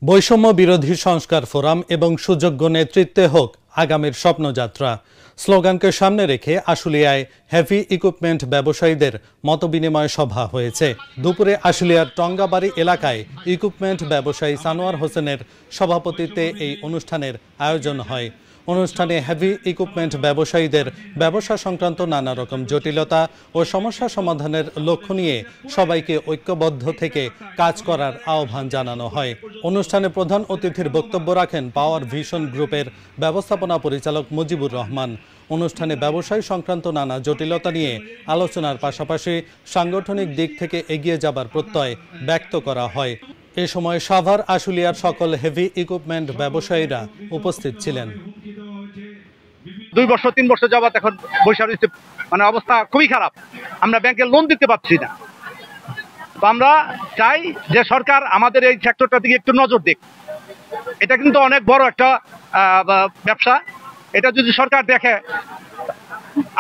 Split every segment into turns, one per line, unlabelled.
বৈষম্য বিরোধী সংস্কার ফোরাম এবং সুযোগ্য নেতৃত্বে হোক আগামীর স্বপ্নযাত্রা স্লোগানকে সামনে রেখে আশুলিয়ায় হেভি ইকুইপমেন্ট ব্যবসায়ীদের মতবিনিময় সভা হয়েছে। দুপুরে আশুলিয়ার টঙ্গাবাড়ি এলাকায় ইকুইপমেন্ট ব্যবসায়ী সানোয়ার হোসেনের সভাপতিত্বে এই অনুষ্ঠানের আয়োজন হয়। অনুষ্ঠানে হেভি ইকুইপমেন্ট ব্যবসায়ীদের ব্যবসা সংক্রান্ত নানা রকম জটিলতা ও সমস্যা সমাধানের লক্ষ্য নিয়ে সবাইকে ঐক্যবদ্ধ থেকে কাজ করার আহ্বান জানানো হয়। অনুষ্ঠানে প্রধান অতিথির বক্তব্য রাখেন পাওয়ার ভিশন গ্রুপের ব্যবস্থাপনা পরিচালক মুজিবুর রহমান। অনুষ্ঠানে ব্যবসায় সংক্রান্ত নানা জটিলতা নিয়ে আলোচনার পাশাপাশি সাংগঠনিক দিক থেকে এগিয়ে যাবার প্রত্যয় ব্যক্ত করা হয়। এ সময় সাভার আশুলিয়ার সকল হেভি ইকুইপমেন্ট ব্যবসায়ীরা উপস্থিত ছিলেন।
2 বছর 3 বছর যাবত এখন বৈশা রয়েছে, মানে অবস্থা খুবই খারাপ। আমরা ব্যাংকে লোন দিতে পারছি না। তো আমরা চাই যে সরকার আমাদের এই সেক্টরটার দিকে একটু নজর দিক। এটা কিন্তু অনেক বড় একটা ব্যবসা। এটা যদি সরকার দেখে,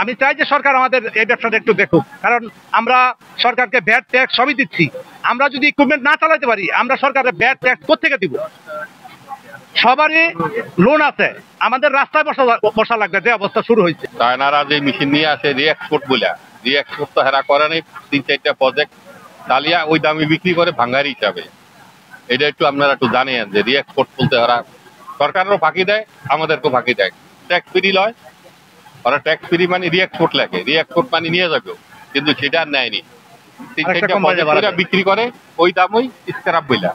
আমি চাই যে সরকার আমাদের এই ব্যবসাটা একটু দেখুক, কারণ আমরা সরকারকে ভ্যাট ট্যাক্স সবই দিচ্ছি। আমরা যদি ইকুইপমেন্ট না চালাতে পারি, আমরা সরকারের ভ্যাট ট্যাক্স কোত্থেকে দিব? সবারই লোন আছে, আমাদের রাস্তায় বসা লাগবে, যে অবস্থা শুরু হয়েছে।
চায়নারা যে মেশিন নিয়ে আসে রিএক্সপোর্ট বলে, রিএক্সপোর্ট তো হেরা করে নাই। 3-4টা প্রজেক্ট চালিয়ে ওই দামে বিক্রি করে ভাঙ্গারি হিসাবে। এটা একটু আপনারা একটু জানেন যে রিএক্সপোর্ট বলতে ওরা সরকারেরও ফাঁকি দেয়, আমাদেরকেও ফাঁকি দেয়। ট্যাক্স ফ্রি লয়, ওরা ট্যাক্স ফ্রি মানে রিএক্সপোর্ট লেখে, রিএক্সপোর্ট মানে নিয়ে যাবে, কিন্তু সেটা আর নেয়নি। 3-4টা প্রজেক্ট বিক্রি করে ওই দামই স্ক্র্যাপ বইলা।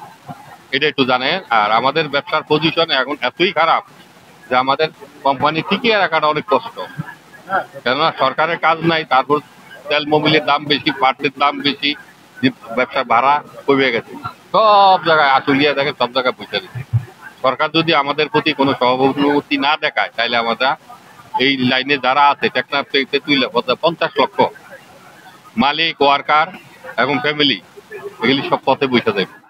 এটা একটু জানেন। আর আমাদের ব্যবসার পজিশন এখন এতই খারাপ যে আমাদের কোম্পানি টিকিয়ে রাখাটা অনেক কষ্ট, কেননা সরকারের কাজ নাই। তারপর তেল মোবিলের দাম বেশি, পাটের দাম বেশি, ব্যবসার ভাড়া কমে গেছে। সব জায়গায় আশুলিয়া দেখে সব জায়গায় পৌঁছে দিচ্ছে। সরকার যদি আমাদের প্রতি কোনো সহানুভূতি না দেখায়, তাহলে আমরা এই লাইনে যারা আছে টেকনাফ থেকে তুলে 50 লক্ষ মালিক, ওয়ার্কার এবং ফ্যামিলি, এগুলি সব পথে বসে যাবে।